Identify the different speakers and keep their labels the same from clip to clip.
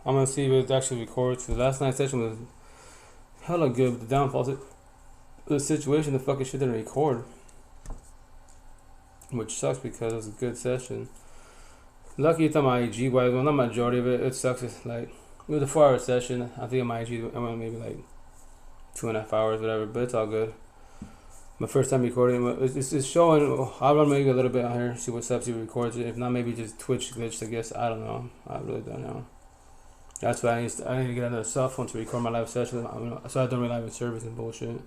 Speaker 1: I'm gonna see if it actually records. The last night's session was hella good, but the downfall is the situation, the fucking shit didn't record. Which sucks because it was a good session. Lucky it's on my IG wise, well, not majority of it. It sucks. It's like, it was a 4-hour session. I think on my IG, I went maybe like 2.5 hours, whatever, but it's all good. My first time recording, it's showing. I'll run maybe a little bit on here, see what's up, see if it records it. If not, maybe just Twitch glitched, I guess. I don't know. I really don't know. That's why I need to get another cell phone to record my live session. So I don't rely on service and bullshit.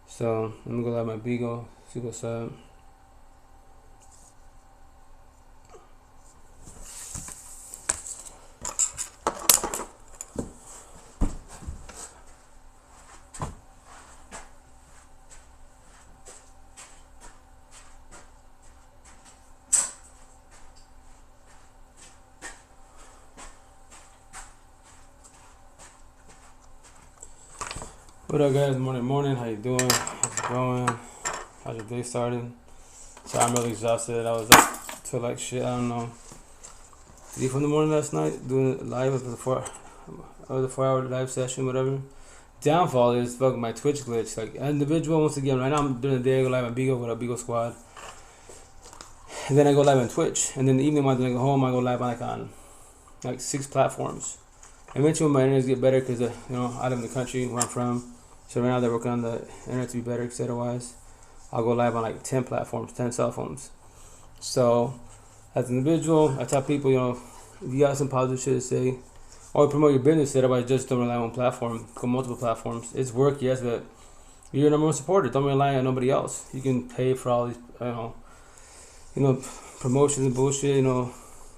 Speaker 1: So let me go live my Beagle, see what's up. What up, guys? Morning. How you doing? How's it going? How's your day starting? So I'm really exhausted. I was up till like shit. I don't know. 3 from the morning last night, doing live with the 4-hour live session, whatever. Downfall is fucking my Twitch glitch. Like individual, once again, right now I'm during the day I go live on Beagle with a Beagle squad, and then I go live on Twitch, and then the evening when I go home I go live on like 6 platforms. Eventually my internet get better because I live in the country where I'm from. So right now they're working on the internet to be better, etc. wise. I'll go live on like 10 platforms, 10 cell phones. So as an individual, I tell people, if you got some positive shit to say, or promote your business, otherwise just don't rely on one platform, go multiple platforms. It's work, yes, but you're your number one supporter. Don't rely on nobody else. You can pay for all these, promotions and bullshit,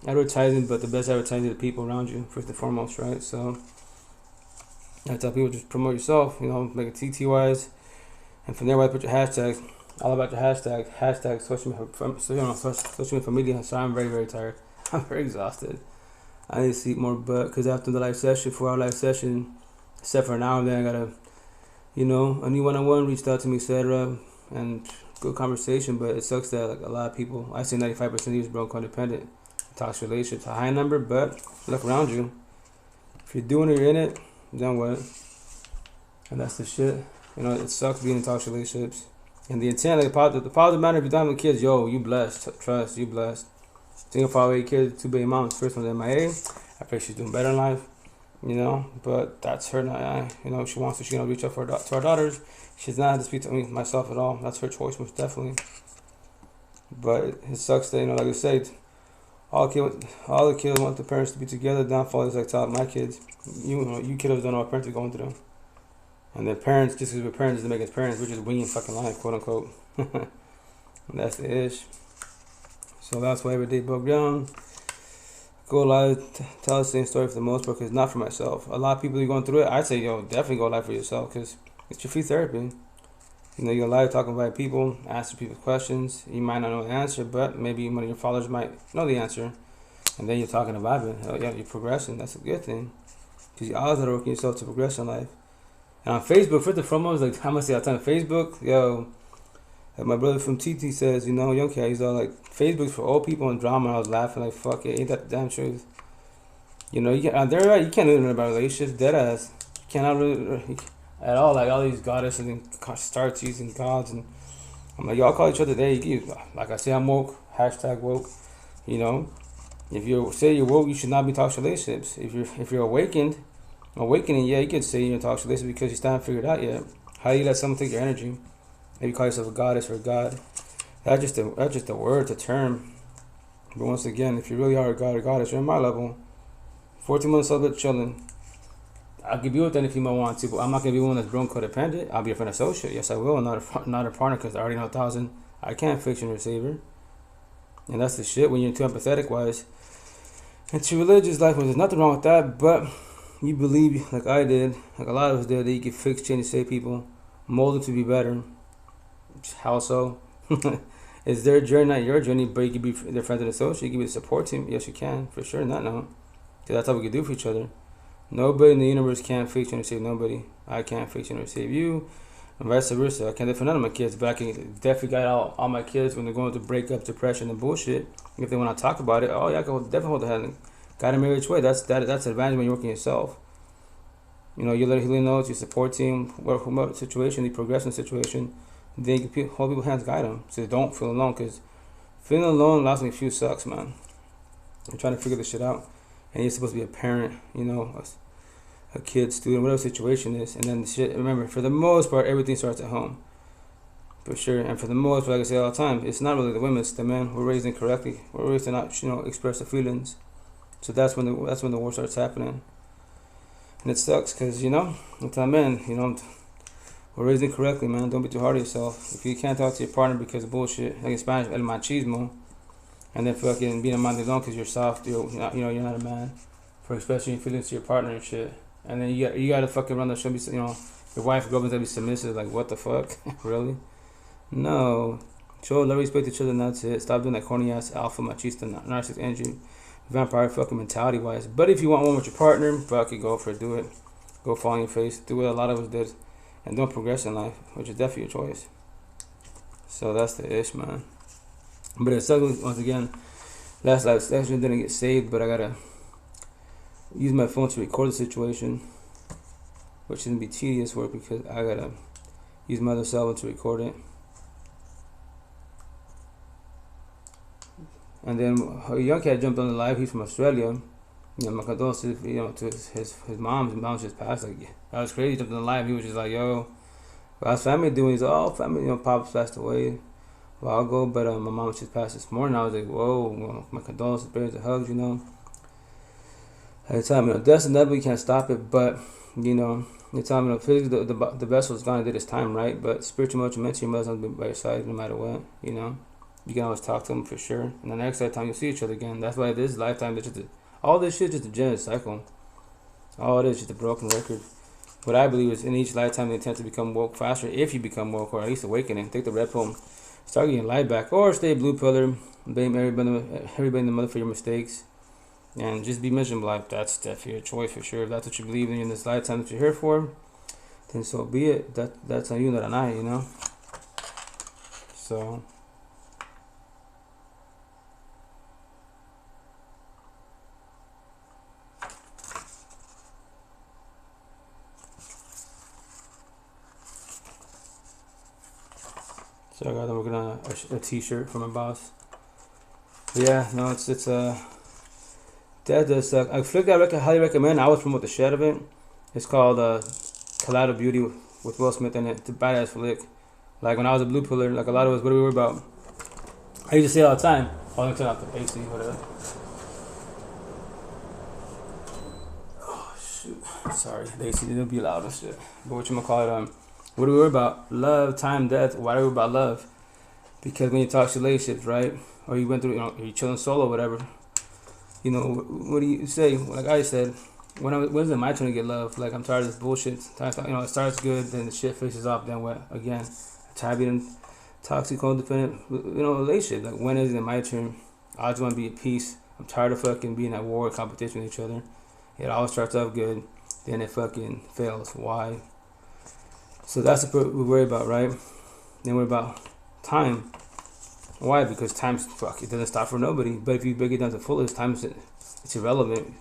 Speaker 1: advertising, but the best advertising is the people around you, first and foremost, right? So I tell people just promote yourself, make it TT wise, and from there, put your hashtags. All about your hashtag social media familia. So I'm very, very tired. I'm very exhausted. I need to sleep more, but because after the live session, 4-hour live session, except for an hour, then I gotta, a new one-on-one reached out to me, etc. And good conversation, but it sucks that like a lot of people, I say 95% of these broke codependent, toxic relationships, a high number, but look around you. If you're doing it, you're in it, then what? And that's the shit. It sucks being in toxic relationships. And the intent, like the positive matter, if you're done with kids, you blessed. Trust, you blessed. Single father, 8 kids, 2 baby moms. First one's MIA. I pray she's doing better in life, but that's her. She wants to, she reach out to our daughters. She's not had to speak to me, myself at all. That's her choice, most definitely. But it sucks that, like I said, all the kids want the parents to be together. Downfall is like telling my kids, you kiddos don't know what parents are going through. And their parents, just because we're parents, doesn't make us parents. We're just winging fucking life, quote unquote. And that's the ish. So that's why every day broke down. Go live, tell the same story for the most part, because not for myself. A lot of people are going through it. I'd say, definitely go live for yourself, because it's your free therapy. You're live talking about people, answer people's questions. You might not know the answer, but maybe one of your followers might know the answer. And then you're talking and vibing. Hell yeah, you're progressing. That's a good thing. Because you always gotta work on yourself to progress in life. And on Facebook, first and foremost, like I'm gonna say all the time, Facebook, like my brother from TT says, young cat, he's all like, Facebook's for old people and drama. I was laughing like, fuck it, ain't that the damn truth? They're right, you can't really learn about relationships, dead ass. You cannot really at all, like all these goddesses and starts using gods, and I'm like, y'all call each other there. Like I say, I'm woke, hashtag woke. If you say you're woke, you should not be toxic relationships. If you're awakening, yeah, you could say you're in a toxic relationship because you still haven't figured it out yet. How do you let someone take your energy? Maybe call yourself a goddess or a god. That's just a word, it's a term. But once again, if you really are a god or goddess, you're on my level. 14 months celibate, chilling. I could be with any female I want to, but I'm not gonna be one that's grown codependent. I'll be a friend associate. Yes, I will. Not a partner, because I already know 1,000. I can't fix and receiver. And that's the shit when you're too empathetic wise. And to religious life, there's nothing wrong with that, but you believe, like I did, like a lot of us did, that you can fix, change, and save people, mold them to be better. How so? It's their journey, not your journey, but you can be their friend and associate. You can be the support team. Yes, you can, for sure. Not no. Because that's how we can do for each other. Nobody in the universe can fix you and save nobody. I can't fix you and save you, and vice versa. I can't do for none of my kids, but I can definitely guide all my kids when they're going through breakup, depression, and bullshit. If they want to talk about it, I can definitely hold the hand. Guide him every which way. That's an advantage when you're working yourself. You know, you let healing know, it's your support team, whatever situation, the progression situation, then you can hold people's hands, guide them. So don't feel alone, because feeling alone last me few sucks, man. You're trying to figure this shit out, and you're supposed to be a parent, you know, a kid, student, whatever the situation is, and then the shit, remember, for the most part, everything starts at home. For sure, and for the most part, like I say all the time, it's not really the women, it's the men. We're raised incorrectly. We're raised to not, you know, express the feelings. So that's when the war starts happening. And it sucks, because, you know, I tell men, you know, we're raised incorrectly, man. Don't be too hard on yourself. If you can't talk to your partner because of bullshit, like in Spanish, el machismo, and then fucking being a mandilon because you're soft, you're not a man, for expressing your feelings to your partner and shit. And then you gotta fucking run the show, you know, your wife, girlfriend's gotta be submissive, like, what the fuck? Really? No. Show love, respect to each other, and that's it. Stop doing that corny ass alpha machista narcissist energy, vampire fucking mentality wise. But if you want one with your partner, fuck it, go for it, do it. Go fall on your face, do what a lot of us did, and don't progress in life, which is definitely your choice. So that's the ish, man. But it sucks once again. Last live session didn't get saved, but I gotta use my phone to record the situation, which shouldn't be tedious work because I gotta use my other cell phone to record it. And then a young cat jumped on the live. He's from Australia. You know, my condolences, you know, to his mom. His mom just passed. Like, that was crazy. He jumped on the live. He was just like, yo, how's family doing? He's like, oh, family, you know, Pop's passed away a while ago, but my mom just passed this morning. I was like, whoa, well, my condolences, prayers, and hugs, you know. At the time, you know, death inevitable, you can't stop it, but, you know, the time, you know, physically, the vessel is gonna do its time, right? But spiritual, emotional, mentally, your mother's gonna be by your side no matter what, you know. You can always talk to them for sure. And the next lifetime you'll see each other again. That's why this lifetime is just all this shit is just a genetic cycle. All it is just a broken record. What I believe is in each lifetime they attempt to become woke faster if you become woke, or at least awakening. Take the red pill, start getting light back, or stay blue pillar, blame everybody in the mother for your mistakes, and just be miserable. Like, that's definitely your choice for sure. If that's what you believe in this lifetime that you're here for, then so be it. That's on you, not on I, you know. So. So I got them working on a t-shirt for my boss. But yeah, no, it's that does suck. A flick I highly recommend. I always promote the shit of it. It's called Collateral Beauty with Will Smith in it. It's a badass flick. Like when I was a blue pillar, like a lot of us, what do we worry about? I used to say it all the time. Oh, let me turn off the AC, whatever. Oh shoot, sorry, the AC didn't be loud and shit. But whatchamacallit, what do we worry about? Love, time, death. Why do we worry about love? Because when you talk to relationships, right? Or you went through, you know, you're chilling solo, whatever. You know, what do you say? Like I said, when's it my turn to get love? Like, I'm tired of this bullshit. You know, it starts good, then the shit faces off, then what? Again, tired of being toxic, codependent, you know, relationship. Like, when is it my turn? I just want to be at peace. I'm tired of fucking being at war, competition with each other. It always starts off good, then it fucking fails. Why? So that's what we worry about, right? Then we're about time. Why? Because time's, fuck, it doesn't stop for nobody. But if you break it down to fullest, time it's irrelevant.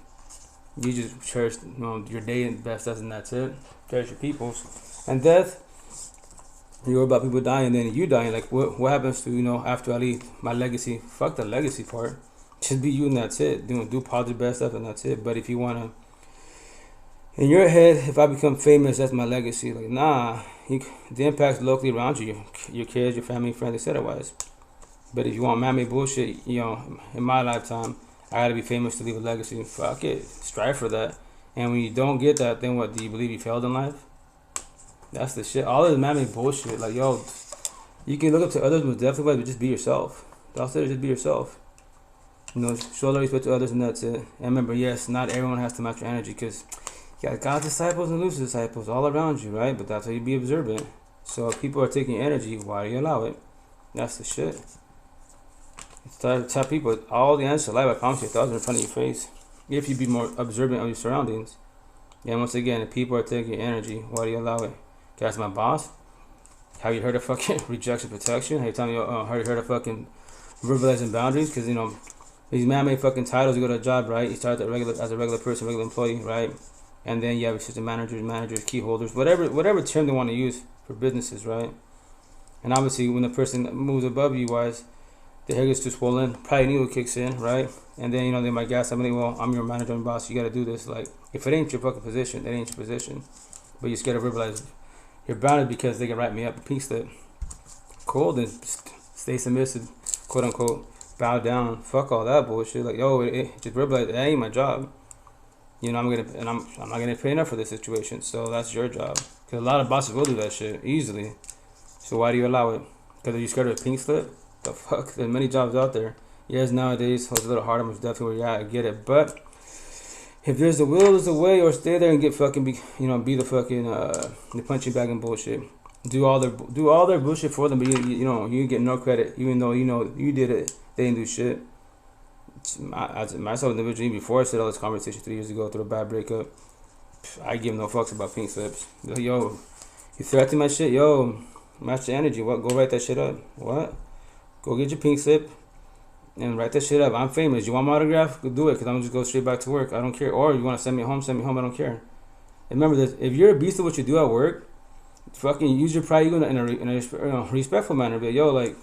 Speaker 1: You just cherish, you know, your day and best, and that's it. Cherish your peoples. And death, you worry about people dying, then you dying. Like, what happens to, you know, after I leave, my legacy? Fuck the legacy part. Just be you and that's it. Do positive best stuff and that's it. But if you want to, in your head, if I become famous, that's my legacy. Like, nah, the impact's locally around you, your kids, your family, friends, etc. Wise. But if you want man-made bullshit, you know, in my lifetime, I gotta be famous to leave a legacy. Fuck it, strive for that. And when you don't get that, then what? Do you believe you failed in life? That's the shit. All this man-made bullshit. Like, yo, you can look up to others, but definitely, but just be yourself. That's it. Just be yourself. You know, show love, respect to others, and that's it. And remember, yes, not everyone has to match your energy, because you got God's disciples and loose disciples all around you, right? But that's how you be observant. So if people are taking your energy, why do you allow it? That's the shit. Tell people all the answers to life, I promise you, 1,000 in front of your face. If you be more observant of your surroundings. And once again, if people are taking your energy, why do you allow it? That's my boss. Have you heard of fucking rejection protection? Have you heard of fucking verbalizing boundaries? Because, you know, these man-made fucking titles. You go to a job, right? You start as a regular person, regular employee, right? And then you have assistant managers, key holders, whatever term they want to use for businesses, right? And obviously, when the person moves above you, wise, the hair gets too swollen, probably an ego kicks in, right? And then, they might gas. I'm like, well, I'm your manager and boss. You got to do this. Like, if it ain't your fucking position, it ain't your position. But you're scared to verbalize. You're bounded because they can write me up a pink slip. Cool, then stay submissive, quote unquote. Bow down. Fuck all that bullshit. Like, yo, just verbalize. That ain't my job. I'm not gonna pay enough for this situation. So that's your job. Because a lot of bosses will do that shit easily. So why do you allow it? Because are you scared of a pink slip? The fuck? There's many jobs out there. Yes, nowadays it's a little harder. Most definitely where you're at. I get it. But if there's a will, there's a way. Or stay there and get fucking be the fucking the punching bag and bullshit. Do all their bullshit for them, but you get no credit, even though you did it. They didn't do shit. Myself individually, before I said all this conversation 3 years ago through a bad breakup, I give no fucks about pink slips. Like, yo, you threaten my shit, yo, match your energy. What? Go write that shit up. What? Go get your pink slip and write that shit up. I'm famous. You want my autograph? Go do it, because I'm just go straight back to work. I don't care. Or you want to send me home? Send me home. I don't care. And remember this: if you're a beast of what you do at work, fucking use your pride in a respectful manner. But yo, like,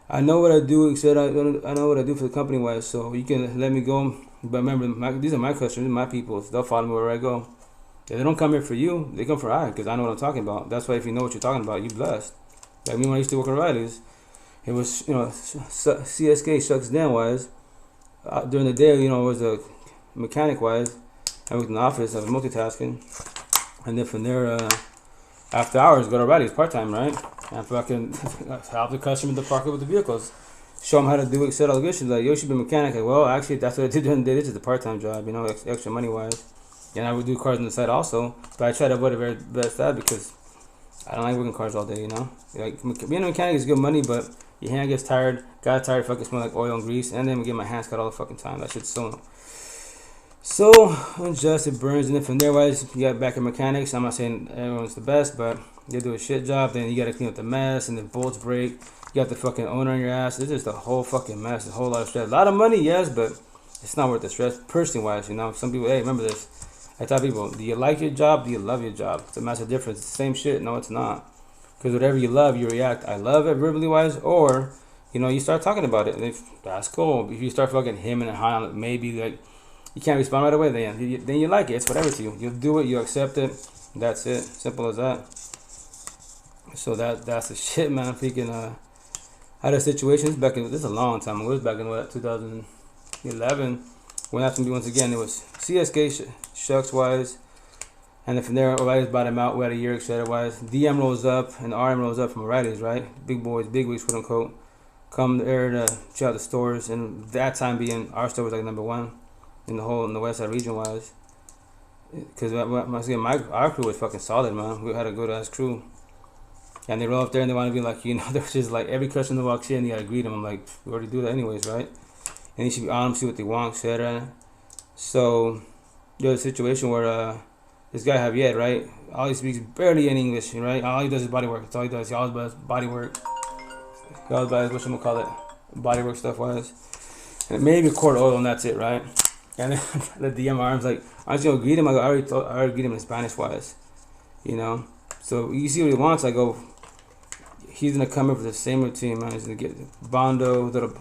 Speaker 1: I know what I do. Except I know what I do for the company wise, so you can let me go. But remember, these are my customers, my people. So they'll follow me wherever I go. If they don't come here for you, they come for I, because I know what I'm talking about. That's why if you know what you're talking about, you're blessed. Like me when I used to work at Riley's, it was CSK shucks down wise. During the day, it was a mechanic wise. I worked in the office. I was multitasking, and then from there, after hours, go to Riley's part time, right? And fucking help the customer in the park with the vehicles. Show them how to do it, set all the good shit. Like, yo, you should be a mechanic. Like, well, actually, that's what I did during the day. This is a part time job, extra money wise. And I would do cars on the side also, but I try to avoid the very best that because I don't like working cars all day, Like, being a mechanic is good money, but your hand gets tired, got tired, fucking smell like oil and grease, and then we get my hands cut all the fucking time. That shit's so unjust, it burns. And then from there, wise, you got back in mechanics. I'm not saying everyone's the best, but they do a shit job. Then you got to clean up the mess, and the bolts break. You got the fucking owner on your ass. It's just a whole fucking mess, a whole lot of stress. A lot of money, yes, but it's not worth the stress, personally wise, Some people, hey, remember this. I tell people, do you like your job? Do you love your job? It's a massive difference. It's the same shit. No, it's not. Because whatever you love, you react. I love it verbally wise, or, you start talking about it. And if that's cool. If you start fucking him and high on it, maybe like you can't respond right away, then you like it. It's whatever to you. You'll do it. You accept it. That's it. Simple as that. So that's the shit, man. Freaking I had a situation this is a long time ago. It was back in 2011. When after me once again, it was CSK shucks wise, and then from there O'Reilly's bought him out. We had a year etc. wise. DM rolls up and RM rolls up from O'Reilly's, right? Big boys, big wigs, quote unquote, come there to check out the stores, and that time being our store was like number one in the West Side region wise, because once again our crew was fucking solid, man. We had a good ass crew, and they roll up there and they want to be like, they're just like every customer that walks in, you gotta greet them. I'm like, we already do that anyways, right? And you should be on them, see what they want, etc. So there's a situation where this guy Javier, right? All he speaks barely any English, right? All he does is body work. That's all he does. He always does body work. He always buys body work stuff wise. And maybe cord oil and that's it, right? And then the DM arms like, I'm just gonna greet him. I already greet him in Spanish wise, So you see what he wants. I go, he's gonna come in for the same routine, man. He's gonna get bondo, little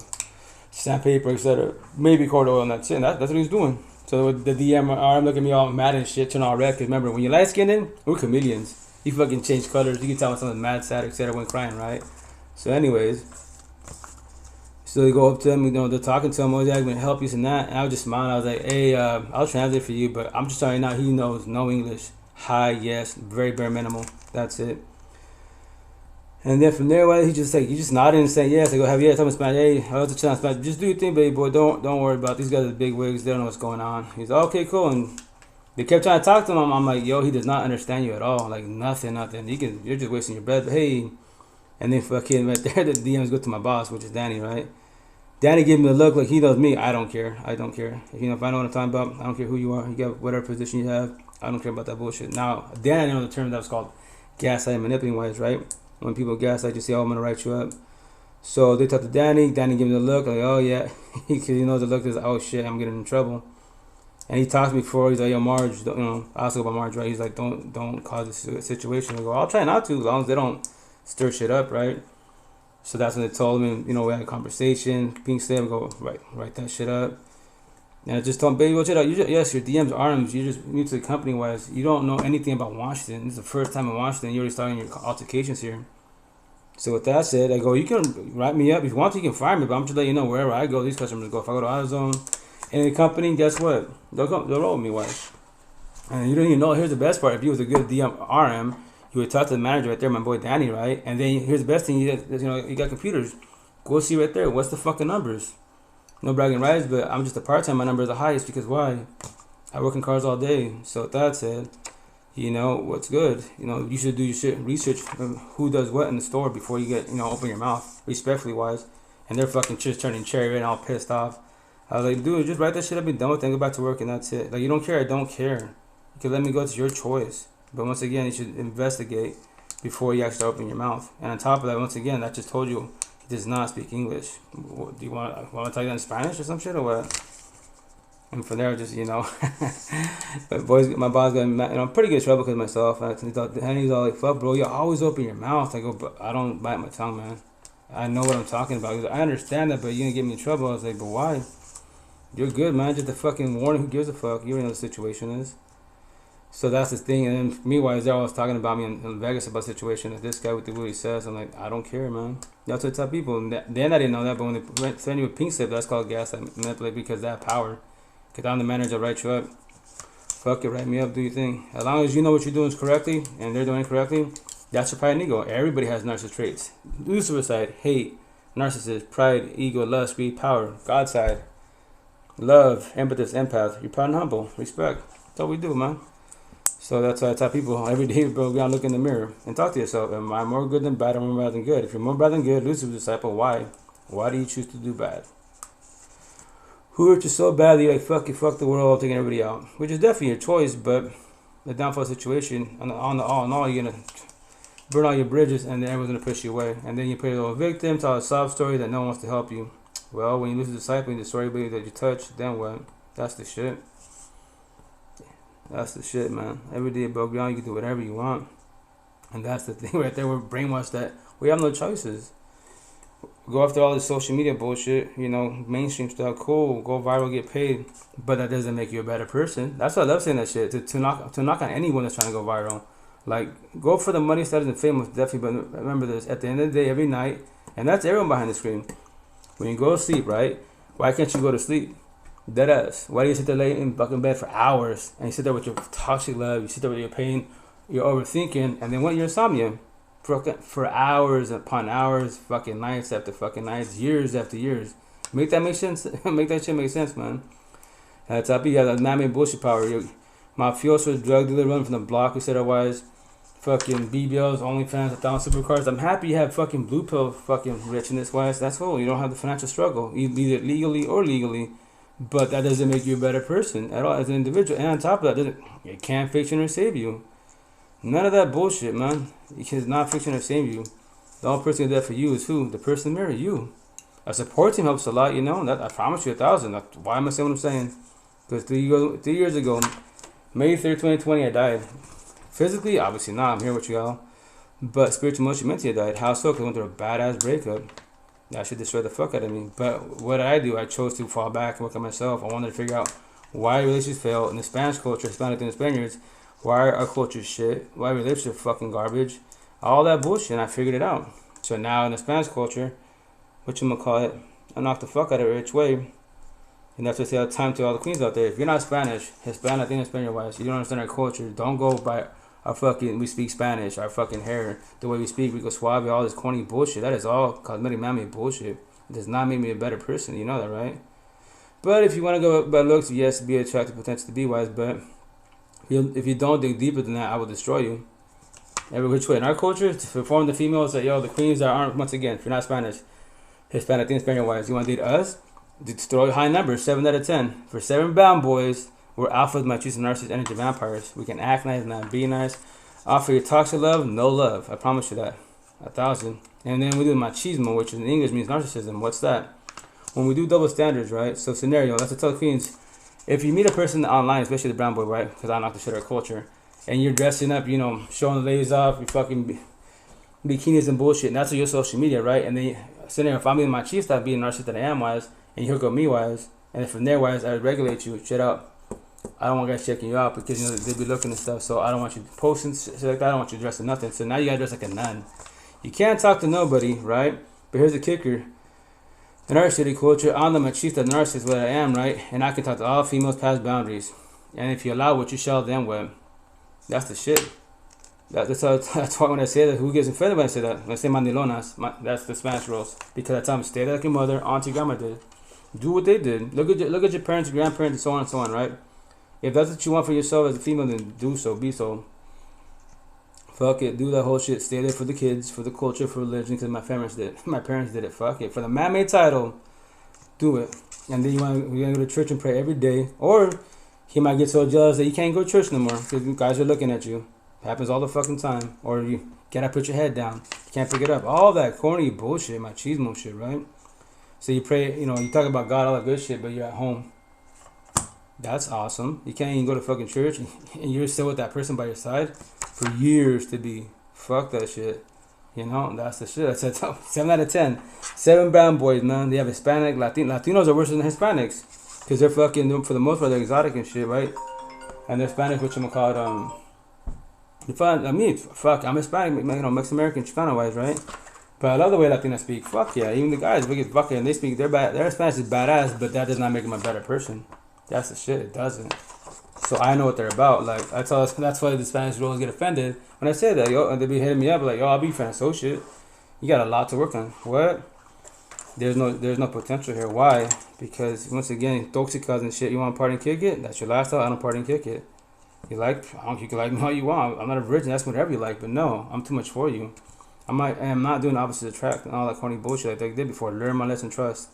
Speaker 1: sandpaper, etc. Maybe cord oil and that's it. That's what he's doing. So the DM arm look at me all mad and shit, turn all red. Cause remember, when you're light skinned, we're chameleons. You fucking change colors. You can tell when someone's mad, sad, etc. when crying, right? So anyways, so you go up to him, they're talking to him, oh yeah, I'm gonna help you and that. And I was just smiling. I was like, hey, I'll translate for you, but I'm just telling you now, he knows no English. Hi, yes, very bare minimal. That's it. And then from there, he just nodded and said yes. I go, Javier, tell me Spanish. Hey, I love to chat in Spanish. Just do your thing, baby boy. Don't worry about it. These guys are big wigs. They don't know what's going on. He's like, okay, cool. And they kept trying to talk to him. I'm like, yo, he does not understand you at all. Like nothing. You're just wasting your breath. But hey, and then fucking right there, the DMs go to my boss, which is Danny, right? Danny gave me a look like he knows me. I don't care. If I know what I'm talking about, I don't care who you are. You got whatever position you have. I don't care about that bullshit. Now, Danny, I know the term that was called gaslighting, manipulating wise, right? When people gaslight, you say, oh, I'm going to write you up. So they talk to Danny. Danny gives me the look, like, oh yeah, because he knows the look is, oh shit, I'm getting in trouble. And he talks to me before. He's like, yo, Marge, don't, I asked about Marge, right? He's like, don't cause this situation. I go, I'll try not to, as long as they don't stir shit up, right? So that's when they told me, we had a conversation. Pink Slip, go, write that shit up. And I just told him, baby, watch it out. Yes, your DMs, RMs, you're just new to the company wise. You don't know anything about Washington. This is the first time in Washington. You're already starting your altercations here. So with that said, I go, you can write me up. If you want to, you can fire me. But I'm just letting you know, wherever I go, these customers go. If I go to AutoZone, any company, guess what? They'll roll with me, wise. And you don't even know. Here's the best part. If you was a good DM RM, you would talk to the manager right there, my boy Danny, right? And then here's the best thing. You got computers. Go see right there. What's the fucking numbers? No bragging rights, but I'm just a part-time. My number is the highest because why? I work in cars all day. So with that said, what's good? You should do your shit, research who does what in the store before you get, open your mouth, respectfully wise. And they're fucking just turning cherry red and all pissed off. I was like, dude, just write that shit up, be done with it, and go back to work, and that's it. Like, you don't care, I don't care. You can let me go, it's your choice. But once again, you should investigate before you actually open your mouth. And on top of that, once again, I just told you, he does not speak English. Do you want to tell you that in Spanish or some shit or what? And from there, just, but my boss got me, pretty good trouble because myself. And he's all like, fuck, bro, you always open your mouth. I go, but I don't bite my tongue, man. I know what I'm talking about. He goes, I understand that, but you're going to get me in trouble. I was like, but why? You're good, man. Just a fucking warning. Who gives a fuck? You already know what the situation is. So that's the thing. And then meanwhile, they're always talking about me in Vegas about the situation. And this guy with the what he says, I'm like, I don't care, man. That's what I tell people. And then I didn't know that, but when they send you a pink slip, that's called gaslight manipulate because that power. Because I'm the manager, I'll write you up. Fuck it, write me up, do your thing. As long as you know what you're doing is correctly and they're doing it correctly, that's your pride and ego. Everybody has narcissist traits. Lucifer side, hate, narcissist, pride, ego, lust, greed, power. God side, love, empathist, empath. You're proud and humble, respect. That's all we do, man. So that's why I tell people every day, bro, gotta look in the mirror and talk to yourself. Am I more good than bad or more bad than good? If you're more bad than good, Lucifer's disciple, why? Why do you choose to do bad? Who hurt you so badly, like, fuck the world, I'm taking everybody out? Which is definitely your choice, but the downfall situation, all in all, you're gonna burn all your bridges, and then everyone's gonna push you away. And then you play a little victim, tell a sob story that no one wants to help you. Well, when you lose a disciple, you destroy everybody that you touch, then what? That's the shit. That's the shit, man. Every day above ground, you can do whatever you want. And that's the thing right there. We're brainwashed that we have no choices. Go after all this social media bullshit, mainstream stuff, cool, go viral, get paid. But that doesn't make you a better person. That's why I love saying that shit. To knock on anyone that's trying to go viral. Like, go for the money, status, and fame, definitely. But remember this, at the end of the day, every night, and that's everyone behind the screen. When you go to sleep, right? Why can't you go to sleep? Deadass. Why do you sit there late in fucking bed for hours and you sit there with your toxic love, you sit there with your pain, you're overthinking, and then when you're insomnia for hours upon hours, fucking nights after fucking nights, years after years. Make that make sense? Make that shit make sense, man. And that's up. You got that man-made bullshit power. Mafioso, drug dealer, running from the block, who said otherwise. Fucking BBLs, OnlyFans, 1,000 supercars. I'm happy you have fucking blue pill fucking richness wise. That's cool. You don't have the financial struggle, either legally or legally. But that doesn't make you a better person at all as an individual. And on top of that, it can't fix you or save you. None of that bullshit, man. It cannot fix you or save you. The only person who's there for you is who? The person in the mirror, you. A support team helps a lot, That I promise you 1,000. Why am I saying what I'm saying? Because 3 years ago, May 3rd, 2020, I died. Physically, obviously not. I'm here with y'all. But spiritually, emotionally, mentally, I died. How so? Because I went through a badass breakup. That should destroy the fuck out of me. But what did I do? I chose to fall back and work on myself. I wanted to figure out why relationships fail in the Spanish culture, Hispanic and the Spaniards. Why our culture shit? Why relationships fucking garbage? All that bullshit, and I figured it out. So now in the Spanish culture, whatchamacallit, I knocked the fuck out of it each way. And that's what I say all the time to all the queens out there. If you're not Spanish, Hispanic and Spaniard wise, you don't understand our culture, don't go by our fucking, we speak Spanish, our fucking hair, the way we speak, we go suave, all this corny bullshit. That is all cosmetic man-made bullshit. It does not make me a better person, you know that, right? But if you want to go by looks, yes, be attractive, potential to be wise, but if you don't dig deeper than that, I will destroy you. Every which way. In our culture, to perform the females, that the queens that aren't, once again, if you're not Spanish, Hispanic and Spaniard wise, you want to date us? Destroy high numbers, 7 out of 10. For 7 bound boys, we're alphas, might choose narcissist energy vampires. We can act nice, not be nice. Offer you toxic love, no love. I promise you that. 1,000. And then we do machismo, which in English means narcissism. What's that? When we do double standards, right? So scenario, that's a tell queens. If you meet a person online, especially the brown boy, right? Because I knock the shit out of culture, and you're dressing up, you know, showing the ladies off, you fucking bikinis and bullshit, and that's on your social media, right? And then scenario, if I'm being machista, being narcissist that I am wise, and you hook up me wise, and from there wise, I regulate you, shit up. I don't want guys checking you out because, you know, they be looking and stuff. So I don't want you posting shit like that. I don't want you dressing nothing. So now you gotta dress like a nun. You can't talk to nobody, right? But here's the kicker. In our city culture, I'm the machista narcissist, what I am, right? And I can talk to all females past boundaries. And if you allow what you shall, then what? That's the shit. That's why when I say that, who gets offended when I say that? When I say mandilonas, that's the Spanish rules. Because I tell them, stay like your mother, auntie, grandma did. Do what they did. Look at your parents, your grandparents, and so on, right? If that's what you want for yourself as a female, then do so, be so. Fuck it, do that whole shit. Stay there for the kids, for the culture, for religion, because my parents did. My parents did it. Fuck it. For the man-made title, do it. And then you want to go to church and pray every day. Or he might get so jealous that you can't go to church no more because guys are looking at you. Happens all the fucking time. Or you gotta put your head down. You can't pick it up. All that corny bullshit, machismo shit, right? So you pray, you know, you talk about God, all that good shit, but you're at home. That's awesome. You can't even go to fucking church and you're still with that person by your side for years to be. Fuck that shit. You know, that's the shit. I said 7 out of 10. 7 brown boys, man. They have Hispanic, Latinos are worse than Hispanics. Because they're fucking, for the most part, they're exotic and shit, right? And they're Spanish, which I'm called, I mean, fuck, I'm Hispanic, you know, Mexican American, Chicano-wise, right? But I love the way Latinos speak. Fuck yeah. Even the guys, we get fucking, and they speak, their Spanish is badass, but that does not make them a better person. That's the shit. It doesn't. So I know what they're about. Like I tell us, that's why the Spanish girls get offended when I say that. Yo, and they be hitting me up like, yo, I'll be fan so shit. You got a lot to work on. What? There's no potential here. Why? Because once again, toxicas and shit. You want to party and kick it? That's your lifestyle. I don't party and kick it. You can like me all you want. I'm not a virgin. That's whatever you like. But no, I'm too much for you. I am not doing the opposite attract and all that corny bullshit like they did before. Learn my lesson, trust.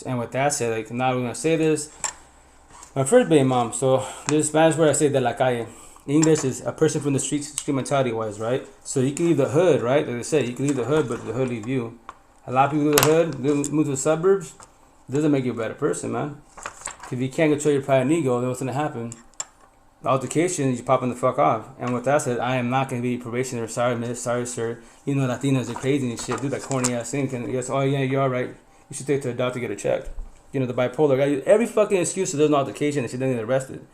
Speaker 1: And with that said, like now we're gonna say this. My first baby mom, so this Spanish word I say de la calle. English is a person from the street mentality wise, right? So you can leave the hood, right? Like I said, you can leave the hood, but the hood leave you. A lot of people leave the hood, move to the suburbs. Doesn't make you a better person, man. If you can't control your pride and ego, then what's gonna happen? The altercation, you popping the fuck off. And with that said, I am not gonna be probationer. Sorry, miss. Sorry, sir. You know Latinos are crazy and shit. Do that corny ass thing. And yes, oh yeah, you're all right. You should take to a doctor to get it checked. You know, the bipolar guy, every fucking excuse so there's no altercation and she doesn't get arrested.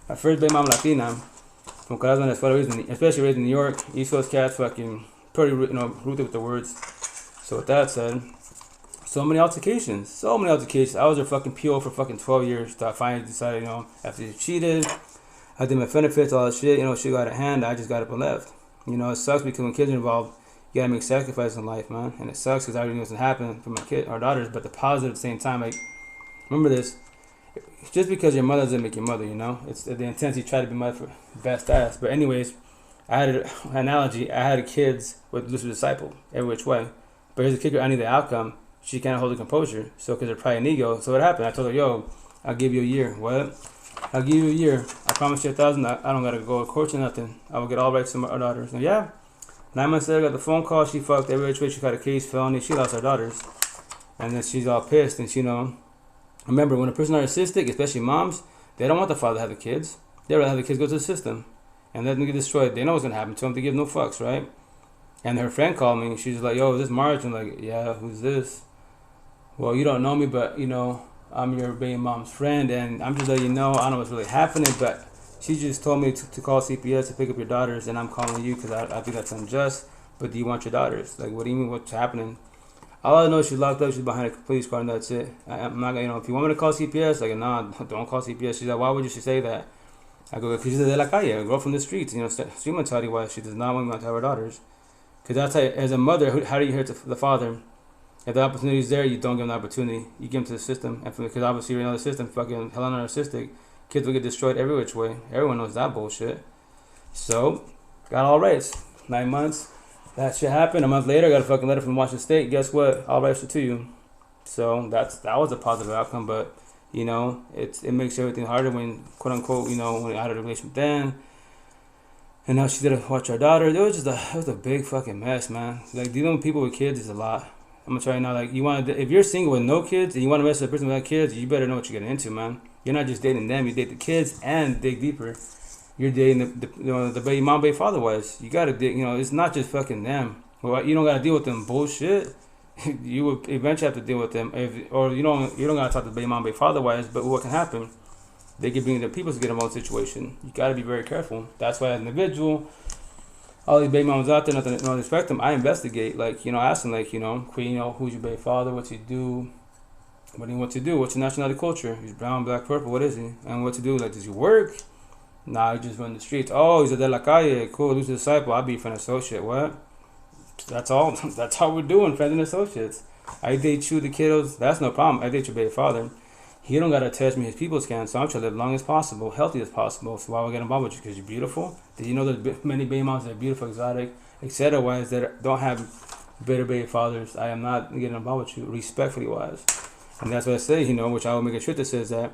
Speaker 1: My first baby mom Latina, from Corazon, especially raised in New York, East Coast cat, fucking pretty, you know, rooted with the words. So with that said, so many altercations. I was her fucking PO for fucking 12 years till I finally decided, you know, after she cheated, I did my benefits, all that shit, you know, she got a hand, I just got up and left. You know, it sucks because when kids are involved, you gotta make sacrifices in life, man. And it sucks because I already knew what's gonna happen for my kid, our daughters, but the positive at the same time, like, remember this, just because your mother doesn't make your mother, you know? It's the intensity, try to be mother for best ass. But anyways, I had an analogy. I had kids with Lucifer Disciple, every which way. But here's the kicker, I need the outcome. She can't hold the composure. So, because her pride and ego. So what happened? I told her, yo, I'll give you a year. What? I'll give you a year. I promise you 1,000. I don't got to go to court or nothing. I will get all rights to my daughters. And yeah. 9 months later, I got the phone call. She fucked every which way. She got a case, felony. She lost her daughters. And then she's all pissed. And she, you know, remember, when a person is narcissistic, especially moms, they don't want the father to have the kids. They rather have the kids go to the system and let them get destroyed. They know what's going to happen to them. They give no fucks, right? And her friend called me. She's like, yo, is this Marge? I'm like, yeah, who's this? Well, you don't know me, but, you know, I'm your baby mom's friend. And I'm just letting you know, I don't know what's really happening, but she just told me to call CPS to pick up your daughters. And I'm calling you because I think that's unjust. But do you want your daughters? Like, what do you mean? What's happening? All I know is she's locked up. She's behind a police car, and that's it. I'm not gonna, you know, if you want me to call CPS, like, nah, don't call CPS. She's like, why would you say that? I go, because she's de la calle, a girl from the streets, you know, street mentality wise. She does not want me to have her daughters. Because that's how, as a mother, how do you hurt the father? If the opportunity is there, you don't give them the opportunity. You give them to the system. And because obviously you're in the system, fucking hella narcissistic, kids will get destroyed every which way. Everyone knows that bullshit. So, got all rights. 9 months. That shit happened. A month later, I got a fucking letter from Washington State. Guess what? All rights are to you. So that was a positive outcome. But you know, it makes everything harder when, quote unquote, you know, when I had a relationship then, And now she didn't watch our daughter. It was a big fucking mess, man. Like, dealing with people with kids is a lot. I'm gonna try now. Like, if you're single with no kids and you want to mess with a person without kids, you better know what you're getting into, man. You're not just dating them. You date the kids and dig deeper. You're dating the baby mom, baby father wise. You gotta dig. It's not just fucking them. Well, you don't gotta deal with them bullshit. You will eventually have to deal with them. Or you don't gotta talk to the baby mom, baby father wise. But what can happen? They can bring their people to get involved in the situation. You gotta be very careful. That's why, as an individual, all these baby moms out there, nothing to respect them. I investigate, ask them, Queen, who's your baby father? What's he do? What do you want to do? What's your nationality, culture? He's brown, black, purple. What is he? And what to do? Like, does he work? Nah, he just run the streets. Oh, he's a de la calle. Cool, who's a disciple? I'll be friend associate. What? That's all. That's all we're doing, friends and associates. I date you, the kiddos. That's no problem. I date your baby father. He don't gotta test me his people's can, so I'm trying to live long as possible, healthy as possible. So why would I get involved with you? Because you're beautiful. Did you know there's many baby moms that are beautiful, exotic, etc. wise that don't have bitter baby fathers? I am not getting involved with you, respectfully wise. And that's what I say, which I will make a shirt that says that,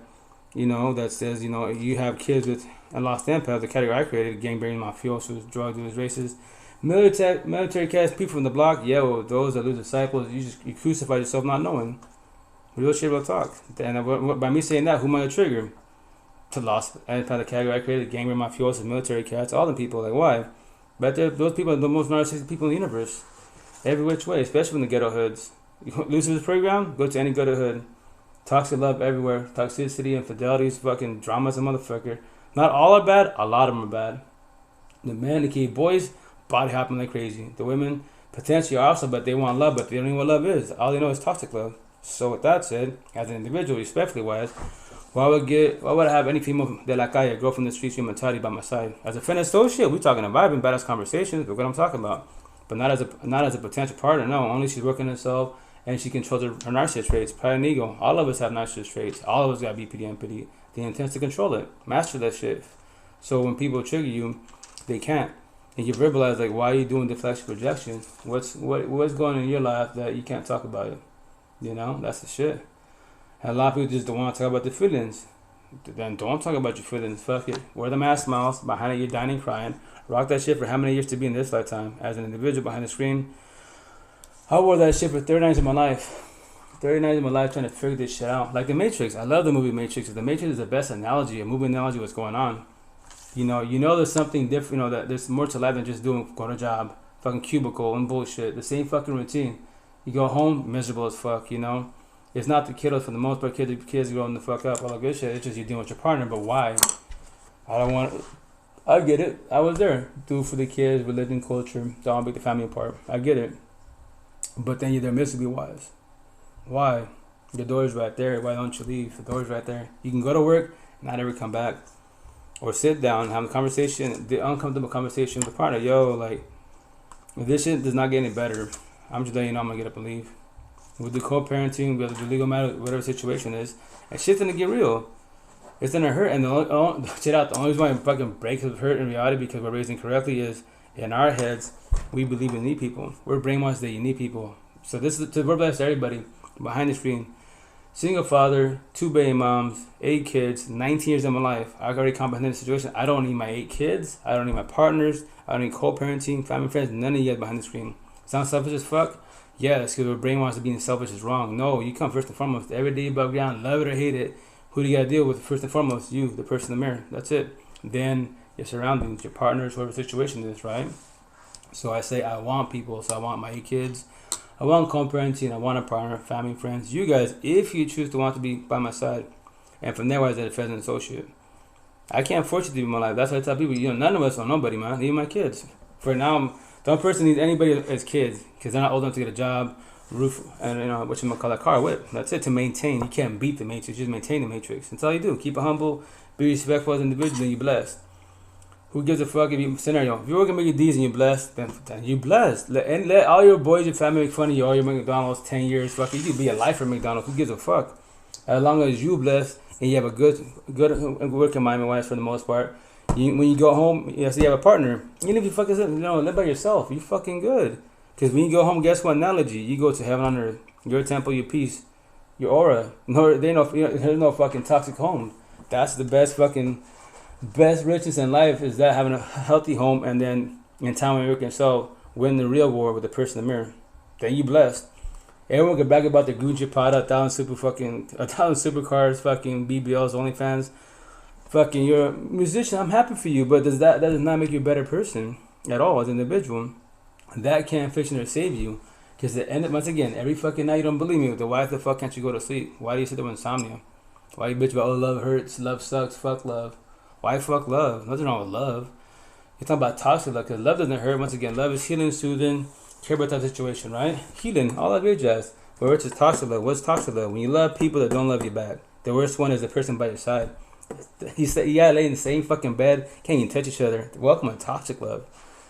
Speaker 1: that says, you have kids with and lost empath, the category I created, gangbanging, mafiosos, drug dealers, racists, military cats, people from the block. Yeah, well, those that lose disciples, you crucify yourself not knowing. Real shit, real talk. And by me saying that, who am I to trigger? To lost empath, the category I created, gangbanging, mafiosos, military cats, all them people. Like, why? But those people are the most narcissistic people in the universe. Every which way, especially in the ghetto hoods. You lose this program, go to any ghetto hood. Toxic love everywhere. Toxicity, infidelities, fucking dramas, a motherfucker. Not all are bad, a lot of them are bad. The men, the key boys, body hopping like crazy. The women, potentially are also, but they want love, but they don't know what love is. All they know is toxic love. So with that said, as an individual, respectfully wise, why would I have any female de la calle, girl from the streets, mentality by my side? As a friend associate, we talking about vibing, badass conversations, look what I'm talking about. But not as a potential partner, no. Only she's working herself and she controls her narcissist traits, pride and ego. All of us have narcissist traits. All of us got BPD, MPD. The intent to control it, master that shit. So when people trigger you, they can't. And you verbalize, like, why are you doing deflection projection? What's going on in your life that you can't talk about it? That's the shit. And a lot of people just don't want to talk about their feelings. Then don't talk about your feelings. Fuck it. Wear the mask smiles behind it, you're dying crying. Rock that shit for how many years to be in this lifetime. As an individual behind the screen, I wore that shit for 30 nights of my life. 30 nights of my life trying to figure this shit out. Like The Matrix. I love the movie Matrix. The Matrix is the best analogy, a movie analogy of what's going on. There's something different, that there's more to life than just doing a job, fucking cubicle and bullshit. The same fucking routine. You go home miserable as fuck, It's not the kiddos for the most part. Kids growing the fuck up, all that good shit. It's just you dealing with your partner. But why? I get it. I was there. Do for the kids, religion, culture. Don't break the family apart. I get it. But then you're there miserably wise. Why? The door's right there. Why don't you leave? The door's right there. You can go to work, not ever come back. Or sit down, have a conversation, the uncomfortable conversation with the partner. Yo, like, if this shit does not get any better, I'm just letting you know I'm gonna get up and leave. We'll do co-parenting, we'll do legal matter, whatever the situation is. And shit's gonna get real. It's gonna hurt. And the only reason why it fucking breaks of hurt in reality because we're raising correctly is in our heads, we believe we need people. We're brainwashed that you need people. So this is to verbalize to everybody behind the screen. Single father, 2 baby moms, 8 kids, 19 years of my life. I already comprehended the situation. I don't need my 8 kids. I don't need my partners. I don't need co-parenting, family, friends, none of you guys behind the screen. Sound selfish as fuck? Yes, because we're brainwashed that being selfish is wrong. No, you come first and foremost. Every day above ground, love it or hate it. Who do you got to deal with? First and foremost, you, the person in the mirror. That's it. Then your surroundings, your partners, whatever the situation is, right? So I say I want people. So I want my 8 kids. I want co-parenting. I want a partner, family, friends. You guys, if you choose to want to be by my side. And from there, I was a friend and associate. I can't force you to be in my life. That's why I tell people, none of us want nobody, man. Even my kids. For now, the only person needs anybody as kids because they're not old enough to get a job, roof, and a car, whip. That's it, to maintain. You can't beat the matrix, just maintain the matrix. That's all you do. Keep it humble, be respectful as an individual, and you're blessed. Who gives a fuck if you scenario? If you're working making D's and you're blessed, then you're blessed. Let all your boys, your family make fun of you, all your McDonald's 10 years, fuck. You could be a lifer at McDonald's. Who gives a fuck? As long as you blessed and you have a good work environment wise for the most part. When you go home, you have a partner. Even if you fucking live by yourself, you fucking good. Because when you go home, guess what analogy? You go to heaven on earth. Your temple, your peace, your aura. There's no fucking toxic home. That's the best fucking Best riches in life is that having a healthy home, and then in time when you can sell, win the real war with the person in the mirror. Then you blessed. Everyone can brag about the Gucci Prada, 1,000 supercars, fucking BBLs, OnlyFans. Fucking, you're a musician. I'm happy for you, but that does not make you a better person at all as an individual. That can't fix you or save you. Because the end, once again, every fucking night you don't believe me. Why the fuck can't you go to sleep? Why do you sit there with insomnia? Why you bitch about, oh, love hurts, love sucks, fuck love? Why fuck love? Nothing wrong with love. You're talking about toxic love, because love doesn't hurt. Once again, love is healing, soothing, care about that situation, right? Healing, all that great jazz. But which is toxic love? What's toxic love? When you love people that don't love you back. The worst one is the person by your side. You gotta lay in the same fucking bed, can't even touch each other. Welcome to toxic love.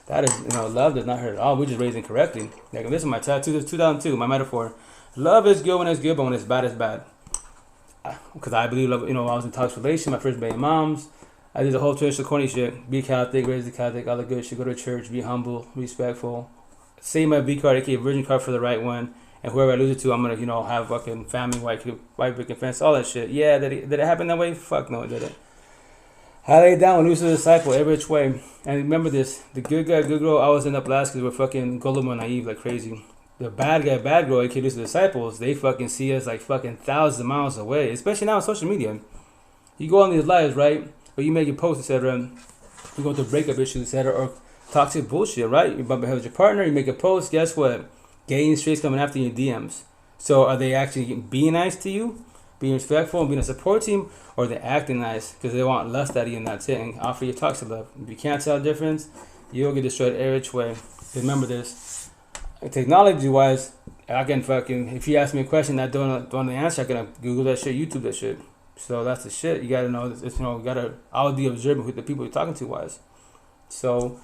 Speaker 1: That is, love does not hurt at all. We're just raised incorrectly. Like, this is my tattoo. This is 2002, my metaphor. Love is good when it's good, but when it's bad, it's bad. Because I believe love, I was in a toxic relation, my first baby moms. I did the whole traditional corny shit. Be Catholic, raise the Catholic, all the good shit. Go to church, be humble, respectful. Save my V card, aka virgin card for the right one. And whoever I lose it to, I'm gonna, have fucking family, white picket fence, all that shit. Yeah, did it happen that way? Fuck no, it didn't. I laid down and lose the disciple every which way. And remember this: the good guy, good girl always end up last because we're fucking gullible and naive like crazy. The bad guy, bad girl, aka lose the disciples, they fucking see us like fucking thousands of miles away. Especially now on social media. You go on these lives, right? Or you make a post, etc. You go through breakup issues, etc. Or toxic bullshit, right? You bump ahead with your partner, you make a post. Guess what? Gay and straights coming after your DMs. So are they actually being nice to you, being respectful, and being a support team, or are they acting nice because they want lust out of you and that's it, and offer you toxic love? If you can't tell the difference, you'll get destroyed every which way. Remember this: technology-wise, I can fucking, if you ask me a question that don't know the answer, I can Google that shit, YouTube that shit. So that's the shit. You gotta know. You gotta always be observant with the people you're talking to, wise. So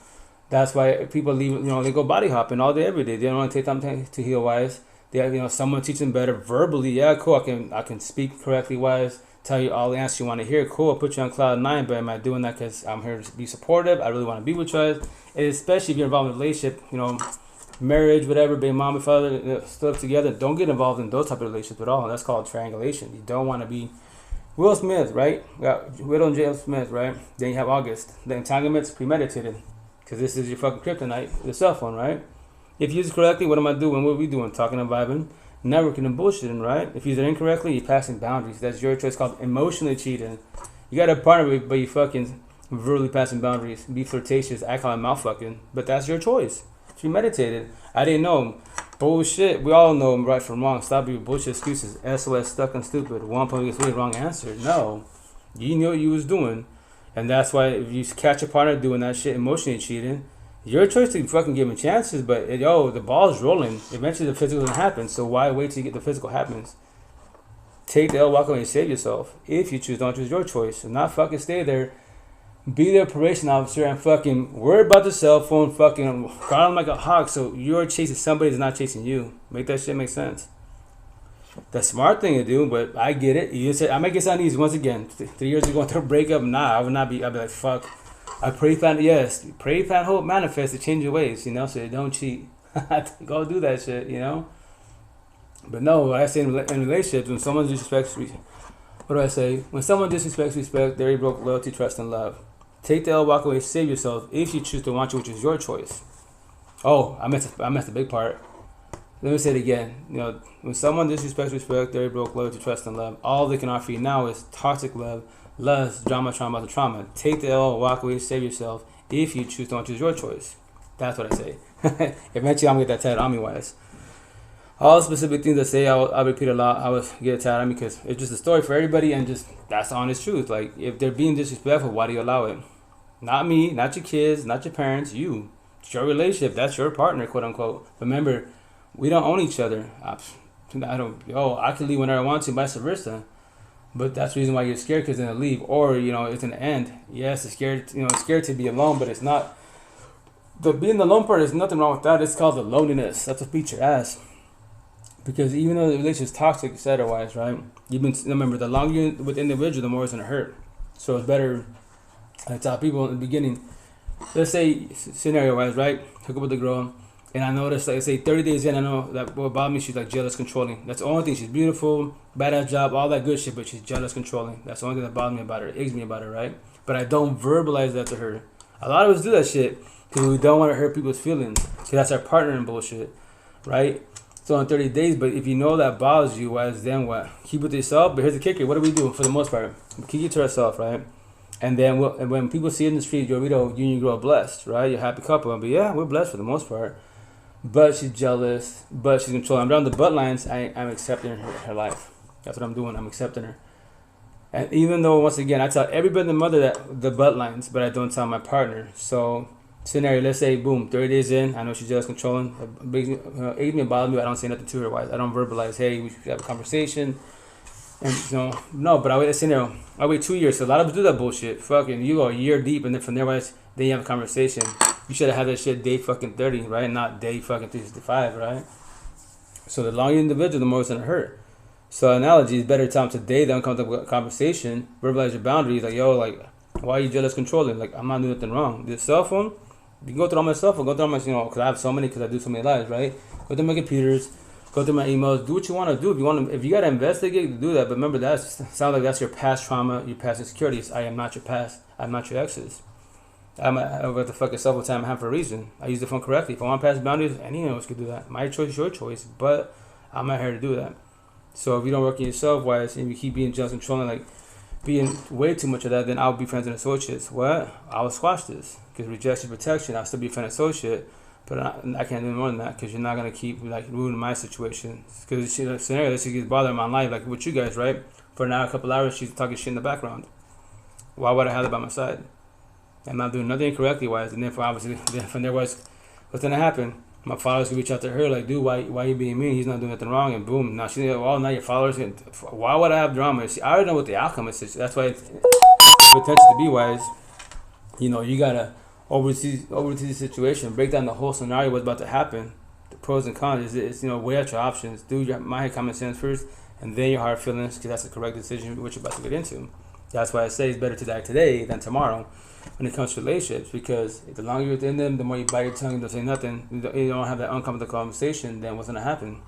Speaker 1: that's why people leave, they go body hopping all day, every day. They don't want to take time to heal, wise. They have, someone teach them better verbally. Yeah, cool. I can speak correctly, wise. Tell you all the answers you want to hear. Cool. I'll put you on cloud 9, but am I doing that because I'm here to be supportive? I really want to be with you, guys. And especially if you're involved in a relationship, marriage, whatever, baby mom and father, still up together. Don't get involved in those type of relationships at all. That's called triangulation. You don't want to be Will Smith, right? You got Widow and J.L. Smith, right? Then you have August. The entanglement's premeditated. Because this is your fucking kryptonite, the cell phone, right? If you use it correctly, what am I doing? What are we doing? Talking and vibing, networking and bullshitting, right? If you use it incorrectly, you're passing boundaries. That's your choice, called emotionally cheating. You got a partner, but you fucking verbally passing boundaries. Be flirtatious, act like mouth fucking. But that's your choice. Premeditated. I didn't know. Bullshit. We all know right from wrong. Stop being bullshit excuses. SOS, stuck and stupid. One point is really wrong answer. No. You knew what you was doing. And that's why if you catch a partner doing that shit, emotionally cheating, your choice to fucking give him chances, but the ball's rolling. Eventually the physical gonna happen. So why wait till you get the physical happens? Take the L, walk away and save yourself. If you choose, don't choose your choice. And not fucking stay there. Be the operation officer and fucking worry about the cell phone, fucking guard him like a hawk. So you're chasing somebody that's not chasing you. Make that shit make sense. The smart thing to do, but I get it. You said I make it sound easy. Once again, 3 years ago through a breakup, nah, I would not be. I'd be like, fuck. I pray, plan, hope, manifest to change your ways. So you don't cheat. Go do that shit. But no, what I say in relationships, when someone disrespects, what do I say? When someone disrespects respect, they broke loyalty, trust, and love. Take the L, walk away, save yourself if you choose to want you, which is your choice. Oh, I missed the big part. Let me say it again. When someone disrespects respect, they broke loyalty, trust, and love. All they can offer you now is toxic love, lust, drama, trauma. Take the L, walk away, save yourself if you choose to want you, your choice. That's what I say. Eventually, I'm gonna get that tattooed on me, wise. All specific things I say, I'll repeat a lot. I would get tattooed on me because it's just a story for everybody, and just that's the honest truth. Like, if they're being disrespectful, why do you allow it? Not me, not your kids, not your parents, you. It's your relationship. That's your partner, quote unquote. Remember, we don't own each other. I can leave whenever I want to, vice versa. But that's the reason why you're scared, because then they'll leave, or it's an end. Yes, it's scared. It's scared to be alone, but it's not. The being the alone part, there's nothing wrong with that. It's called the loneliness. That's what beats your ass. Because even though the relationship is toxic, etc., wise, right? Remember, the longer you're with the individual, the more it's gonna hurt. So it's better. I tell people in the beginning, let's say scenario wise, right? Hook up with the girl. And I noticed, like, say 30 days in, I know that what bothered me, she's like jealous, controlling. That's the only thing. She's beautiful, badass job, all that good shit, but she's jealous, controlling. That's the only thing that bothers me about her, eggs me about her, right? But I don't verbalize that to her. A lot of us do that shit because we don't want to hurt people's feelings. Because that's our partner in bullshit, right? So on 30 days, but if you know that bothers you, why is then what? Keep it to yourself. But here's the kicker. What do we do for the most part? We keep it to ourselves, right? And then and when people see it in the street, you and grow blessed, right? You're a happy couple. But yeah, we're blessed for the most part. But she's jealous. But she's controlling. I'm down the butt lines. I'm accepting her life. That's what I'm doing. I'm accepting her. And even though, once again, I tell everybody in the mother that the butt lines, but I don't tell my partner. So, scenario, let's say, boom, 30 days in, I know she's jealous, controlling. It me bother me, I don't say nothing to her. I don't verbalize, hey, we should have a conversation. And, no, but I wait a scenario. I wait 2 years. So a lot of us do that bullshit. Fucking, you go a year deep, and then from there, then you have a conversation. You should have had that shit day fucking 30, right? Not day fucking 365, right? So the longer you're individual, the more it's going to hurt. So analogy is better time today than uncomfortable conversation. Verbalize your boundaries. Like, yo, like, why are you jealous, controlling? Like, I'm not doing nothing wrong. This cell phone, you can go through all my cell phone, go through all my, because I have so many, because I do so many lives, right? Go through my computers, go through my emails, do what you want to do. If you got to investigate, do that. But remember, that sounds like that's your past trauma, your past insecurities. I am not your past. I'm not your exes. I'm over the fucking cell phone time I have for a reason. I use the phone correctly. If I want to pass boundaries, anyone else could do that. My choice is your choice, but I'm not here to do that. So if you don't work in yourself, wise, and you keep being jealous, controlling, like being way too much of that, then I'll be friends and associates. What? I will squash this because rejection, protection. I'll still be a friend and associate, but I can't do more than that because you're not gonna keep like ruining my situation. Because the scenario that she gets bothering my life, like with you guys, right? For now, a couple hours, she's talking shit in the background. Why would I have that by my side? I'm not doing nothing incorrectly, wise, and then from there, what's gonna happen? My followers can reach out to her like, dude, why you being mean? He's not doing nothing wrong, and boom, now she's like, well, now your followers can. Why would I have drama? I already know what the outcome is. That's why it's potential to be wise. You gotta oversee the situation, break down the whole scenario, what's about to happen, the pros and cons. It's weigh out your options, do your mind common sense first, and then your heart feelings, because that's the correct decision which you're about to get into. That's why I say it's better to die today than tomorrow when it comes to relationships, because the longer you're within them, the more you bite your tongue and don't say nothing, you don't have that uncomfortable conversation, then what's going to happen?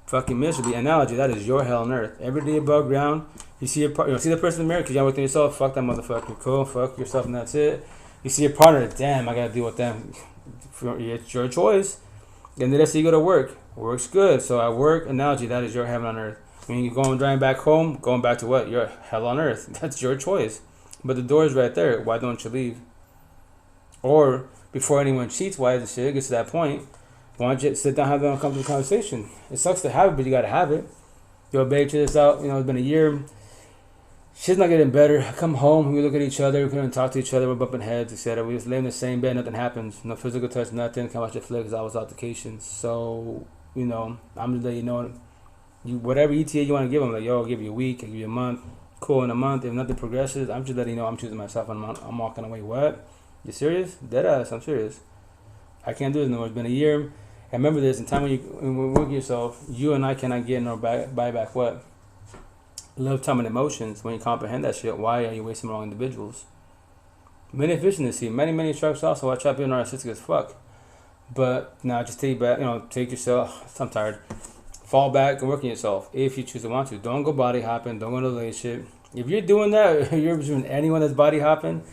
Speaker 1: Fucking miserably. Analogy, that is your hell on earth. Every day above ground, you see see the person in the mirror because you haven't worked on yourself, fuck that motherfucker. Cool, fuck yourself and that's it. You see your partner, damn, I got to deal with them. It's your choice. And then let's say you go to work. Work's good. So at work, analogy, that is your heaven on earth. When you're driving back home, going back to what? Your hell on earth. That's your choice. But the door is right there. Why don't you leave? Or before anyone cheats, why the shit gets to that point, why don't you sit down and have an uncomfortable conversation? It sucks to have it, but you gotta have it. Yo, babe, check this out. It's been a year. Shit's not getting better. I come home, we look at each other, we couldn't talk to each other, we're bumping heads, etc. We just lay in the same bed, nothing happens. No physical touch, nothing. Come watch Netflix, I was altercations. So, I'm just letting you know, whatever ETA you want to give them, like, yo, I'll give you a week, I'll give you a month. Cool, in a month, if nothing progresses, I'm just letting you know I'm choosing myself and I'm walking away. What? You serious? Deadass, I'm serious. I can't do this no more. It's been a year. And remember this, in time when you work yourself, you and I cannot get nor buy back what? Love, time, and emotions. When you comprehend that shit, why are you wasting the wrong individuals? Many fish in the sea, many sharks also. I try to be narcissistic as fuck. But now just take yourself, I'm tired. Fall back and work on yourself if you choose to want to. Don't go body hopping. Don't go into a relationship. If you're doing that, you're doing anyone that's body hopping,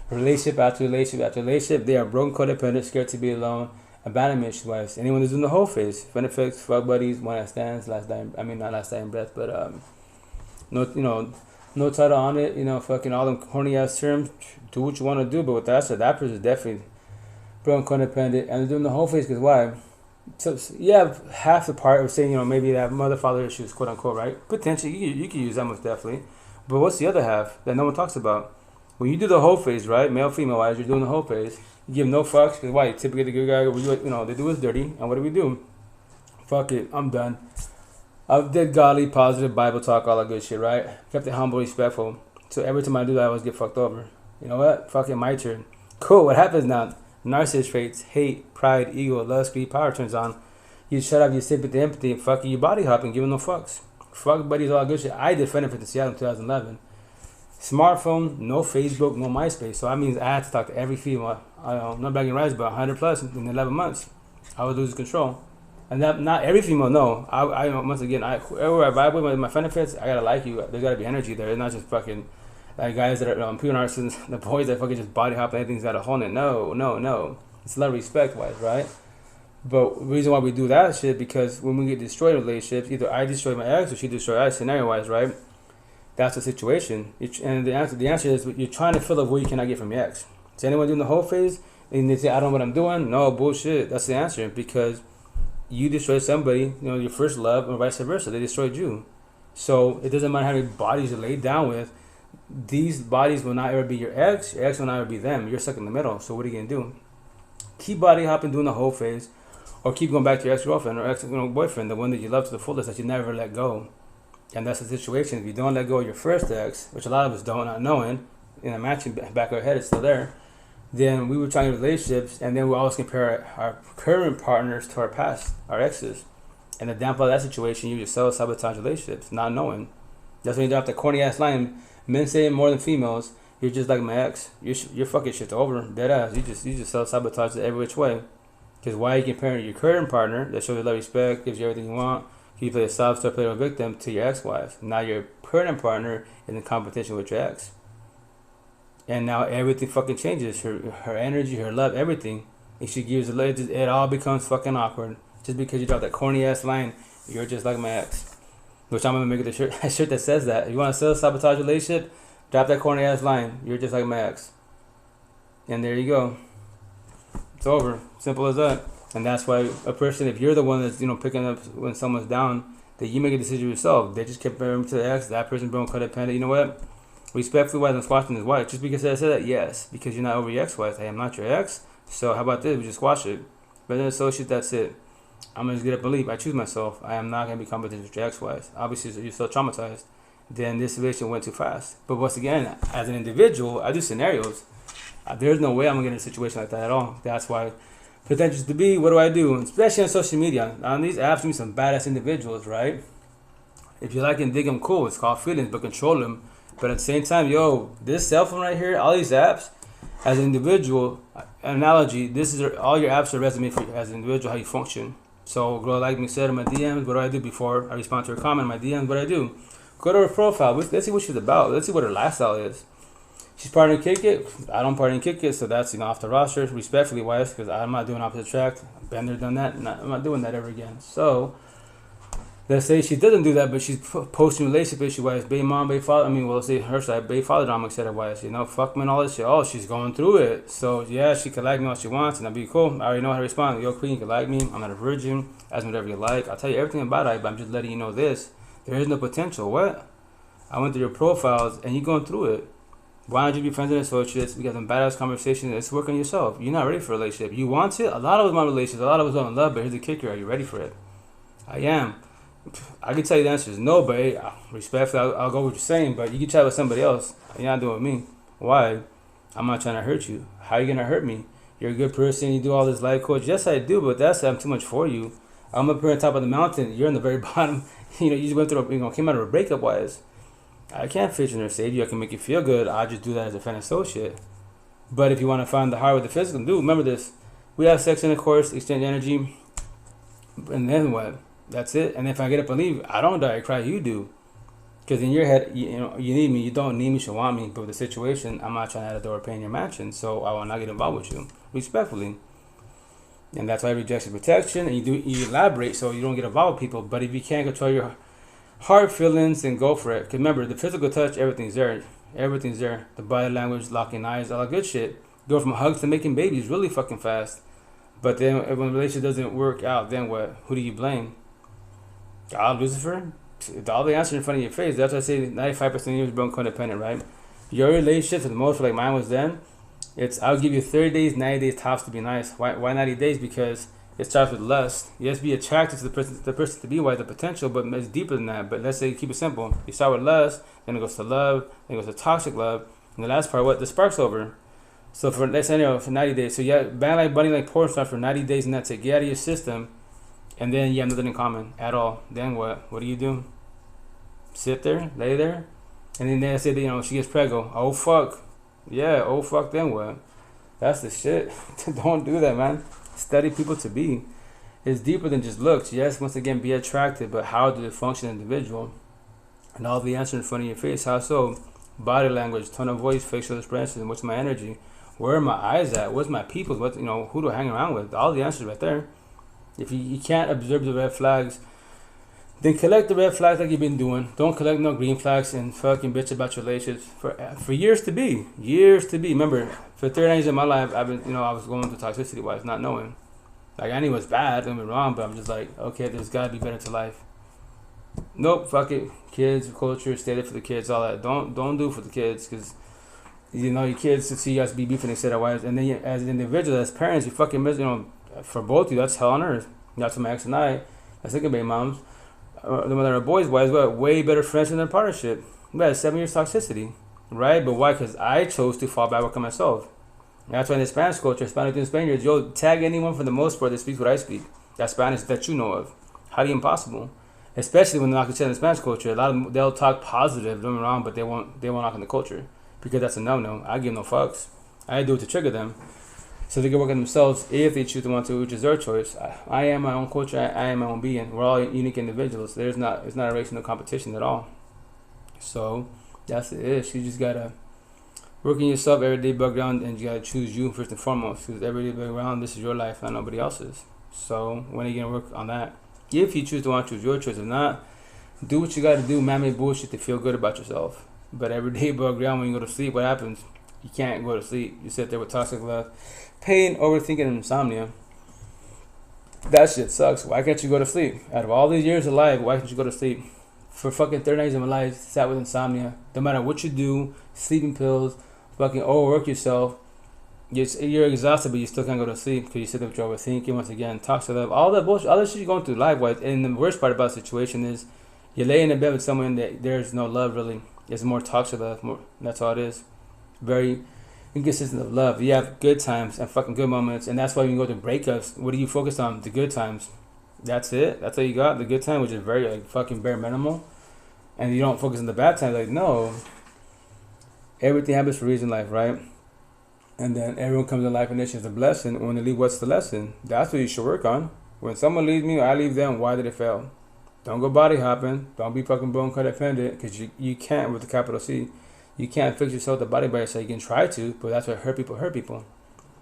Speaker 1: relationship after relationship, they are broken, codependent, scared to be alone, abandonment issues. Anyone that's doing the whole phase, benefits, fuck buddies, one night stands, not last dying breath, but no title on it. Fucking all them corny ass terms. Do what you want to do, but with that said, that person is definitely broken, codependent, and they're doing the whole phase because why? So you have half the part of saying, maybe they have mother-father issues, quote unquote, right? Potentially, you can use that most definitely. But what's the other half that no one talks about? When you do the whole phase, right? Male, female wise, you're doing the whole phase. You give no fucks because why? Typically the good guy, they do is dirty. And what do we do? Fuck it, I'm done. I did godly, positive Bible talk, all that good shit, right? Kept it humble, respectful. So every time I do that, I always get fucked over. You know what? Fuck it, my turn. Cool. What happens now? Narcissist traits, hate, pride, ego, lust, greed, power turns on. You shut up your sympathy, empathy, and fucking your body hopping, giving no fucks. Fuck buddies, all good shit. I did benefit in Seattle in 2011. Smartphone, no Facebook, no MySpace. So that means I had to talk to every female. I'm not bagging rights, but 100 plus in 11 months. I would lose control. And that, not every female, no. I once again, wherever I vibe with my benefits, I gotta like you. There's gotta be energy there. It's not just fucking like guys that are pure narcissists, the boys that fucking just body hop and anything's got a hold in it. No. It's a lot of respect wise, right? But the reason why we do that shit, because when we get destroyed in relationships, either I destroy my ex or she destroy us, scenario wise, right? That's the situation. And the answer is you're trying to fill up what you cannot get from your ex. Is anyone doing the whole phase? And they say, I don't know what I'm doing. No, bullshit. That's the answer. Because you destroyed somebody, your first love, or vice versa. They destroyed you. So it doesn't matter how many bodies you're laid down with. These bodies will not ever be your ex. Your ex will not ever be them. You're stuck in the middle. So what are you going to do? Keep body hopping, doing the whole phase. Or keep going back to your ex-girlfriend or ex-boyfriend, the one that you love to the fullest that you never let go. And that's the situation. If you don't let go of your first ex, which a lot of us don't, not knowing, in a matching back of our head, it's still there, then we were trying relationships, and then we always compare our current partners to our past, our exes. And the downfall of that situation, you just self-sabotage relationships, not knowing. That's when you drop the corny-ass line, men say it more than females, you're just like my ex. Your fucking shit's over, dead ass. You just self-sabotage it every which way. Because why are you comparing your current partner that shows you love, respect, gives you everything you want, you play a soft star, play a victim, to your ex-wife? Now your current partner is in competition with your ex. And now everything fucking changes. Her energy, her love, everything. If she gives it all becomes fucking awkward. Just because you drop that corny ass line, you're just like my ex. Which I'm gonna make it a shirt that says that. If you want to self-sabotage relationship, drop that corny ass line. You're just like my ex. And there you go. It's over. Simple as that. And that's why a person, if you're the one that's picking up when someone's down, that you make a decision yourself. They just compare him to the ex. That person being codependent. You know what? Respectfully, why I'm squashing his wife? Just because I said that, yes, because you're not over your ex-wife. Hey, I'm not your ex. So how about this? We just squash it. But then associate, that's it. I'm gonna just get up and leave. I choose myself. I am not gonna be competent with your ex-wife. Obviously, you're still traumatized. Then this relation went too fast. But once again, as an individual, I do scenarios. There's no way I'm gonna get in a situation like that at all. That's why potentials to be. What do I do? Especially on social media. On these apps, you meet some badass individuals, right? If you like and dig them, cool. It's called feelings, but control them. But at the same time, this cell phone right here, all these apps, as an individual, analogy, this is all your apps are resume for you as an individual, how you function. So, girl like me said in my DMs, what do I do before I respond to her comment in my DMs? What do I do? Go to her profile. Let's see what she's about. Let's see what her lifestyle is. She's partying kick it. I don't party and kick it, so that's off the roster. Respectfully, wife, because I'm not doing opposite attract. Been there, done that. I'm not doing that ever again. So let's say she doesn't do that, but she's posting relationship issue wise, baby mom, baby father. Let's say her side, baby father drama, etc. wise, fuck me and all this shit. Oh, she's going through it. So yeah, she can like me all she wants, and that'd be cool. I already know how to respond. Yo, queen, you can like me. I'm not a virgin. Ask me whatever you like. I'll tell you everything about it, but I'm just letting you know this. There is no potential. What? I went through your profiles, and you're going through it. Why don't you be friends and associates? We got some badass conversations. Let's work on yourself. You're not ready for a relationship. You want it? A lot of us want relationships. A lot of us want love, but here's the kicker. Are you ready for it? I am. I can tell you the answer is no, but respectfully, I'll go with what you're saying, but you can chat with somebody else. You're not doing it with me. Why? I'm not trying to hurt you. How are you going to hurt me? You're a good person. You do all this life coach. Yes, I do, but I'm too much for you. I'm up here on top of the mountain. You're on the very bottom. You just went through, came out of a breakup wise. I can't fix you or save you. I can make you feel good. I just do that as a friend associate. But if you want to find the heart with the physical, dude, remember this. We have sex intercourse, exchange energy, and then what? That's it. And if I get up and leave, I don't die, I cry, you do. Because in your head, you need me. You don't need me, you want me. But with the situation, I'm not trying to add a door pay in your mansion, so I will not get involved with you, respectfully. And that's why rejection protection, and you elaborate so you don't get involved with people. But if you can't control your heart feelings, then go for it. Because remember, the physical touch, everything's there. Everything's there. The body language, locking eyes, all that good shit. Go from hugs to making babies really fucking fast. But then when the relationship doesn't work out, then what? Who do you blame? God, Lucifer? All the answers in front of your face. That's why I say 95% of you is broken codependent, right? Your relationship, for the most, like mine was then, I'll give you 30 days, 90 days tops to be nice. Why 90 days? Because it starts with lust. Yes, be attracted to the person to be why the potential, but it's deeper than that. But let's say keep it simple. You start with lust, then it goes to love, then it goes to toxic love, and the last part, what? The spark's over. So for let's say for 90 days. So yeah, bang like bunny like porn star for 90 days, and that's it. Get out of your system, and then you have nothing in common at all. Then what? What do? Sit there, lay there, and then they say that she gets preggo. Oh fuck, yeah. Oh fuck. Then what? That's the shit. Don't do that, man. Study people to be. is deeper than just looks. Yes, once again, be attractive, but how do they function as an individual? And all the answers in front of your face. How so? Body language, tone of voice, facial expression. What's my energy? Where are my eyes at? What's my people? What, who do I hang around with? All the answers right there. If you can't observe the red flags, then collect the red flags like you've been doing. Don't collect no green flags and fucking bitch about your relationships for years to be. Years to be. Remember, for 30 years of my life, I've been, I was going through toxicity wise, not knowing. Like, I knew it was bad, don't get me wrong, but I'm just like, okay, there's gotta be better to life. Nope, fuck it. Kids, culture, stay there for the kids, all that. Don't do it for the kids, because, your kids to see you guys be beefing instead of wives. And then as an individual, as parents, you fucking miss, for both of you, that's hell on earth. That's what my ex and I, as second baby moms, the mother of boys' wives, we had way better friends in their partnership. We had 7 years toxicity, right? But why? Because I chose to fall back on myself. That's why in the Spanish culture, Hispanic and Spaniards, yo, tag anyone for the most part that speaks what I speak. That's Spanish that you know of. Highly impossible. Especially when they're not considered in the Spanish culture. A lot of them, they'll talk positive, don't get me wrong, but they won't knock on the culture. Because that's a no-no. I give no fucks. I do it to trigger them. So they can work on themselves if they choose to want to, which is their choice. I am my own culture. I am my own being. We're all unique individuals. It's not a race, no competition at all. So that's it. You just gotta work on yourself every day, background, and you gotta choose you first and foremost. Because every day background, this is your life, not nobody else's. So when are you gonna work on that? If you choose to want to choose your choice, if not, do what you gotta do. Man-made bullshit to feel good about yourself. But every day background, when you go to sleep, what happens? You can't go to sleep. You sit there with toxic love, pain, overthinking, and insomnia. That shit sucks. Why can't you go to sleep? Out of all these years of life, why can't you go to sleep? For fucking 30 days of my life, sat with insomnia. No matter what you do, sleeping pills, fucking overwork yourself. You're exhausted, but you still can't go to sleep because you sit there with your overthinking. Once again, toxic love, all that bullshit, all that shit you're going through life-wise. And the worst part about the situation is you lay in a bed with someone that there's no love really. It's more toxic love. That's all it is. Very inconsistent of love. You have good times and fucking good moments, and that's why when you go to breakups, what do you focus on? The good times. That's it. That's all you got. The good time, which is very fucking bare minimal, and you don't focus on the bad times. Like, no, everything happens for a reason in life, right? And then everyone comes in life and it's just a blessing. When they leave, what's the lesson? That's what you should work on. When someone leaves me or I leave them, why did it fail? Don't go body hopping. Don't be fucking bone codependent, because you can't with the capital C. You can't fix yourself with the body by yourself. You can try to, but that's what hurt people.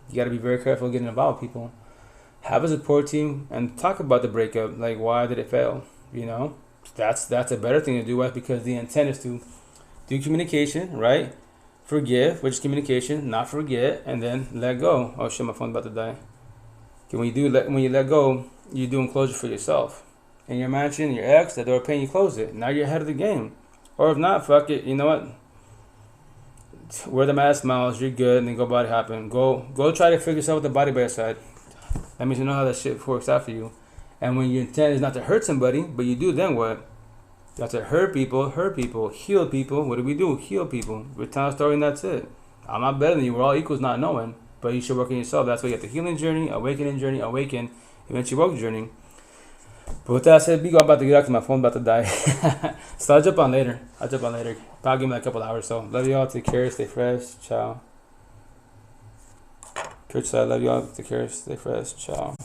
Speaker 1: You got to be very careful getting involved with people. Have a support team and talk about the breakup. Like, why did it fail? That's a better thing to do with, because the intent is to do communication, right? Forgive, which is communication, not forget, and then let go. Oh shit, my phone's about to die. Okay, when you let go, you're doing closure for yourself. And your mansion, your ex, that they were paying you, close it. Now you're ahead of the game. Or if not, fuck it. You know what? Wear the mask, smiles, you're good, and then go body hopping. Go try to figure yourself with the body by your side. That means you know how that shit works out for you. And when your intent is not to hurt somebody, but you do, then what? You have to hurt people, heal people. What do? Heal people. We tell a story and that's it. I'm not better than you. We're all equals, not knowing. But you should work on yourself. That's why you get the healing journey, awakening journey, eventually woke journey. But with that said, I'm about to get out because my phone's about to die. So I'll jump on later. Probably give me like a couple hours. So love y'all. Take care. Stay fresh. Ciao. Church side. Love y'all. Take care. Stay fresh. Ciao.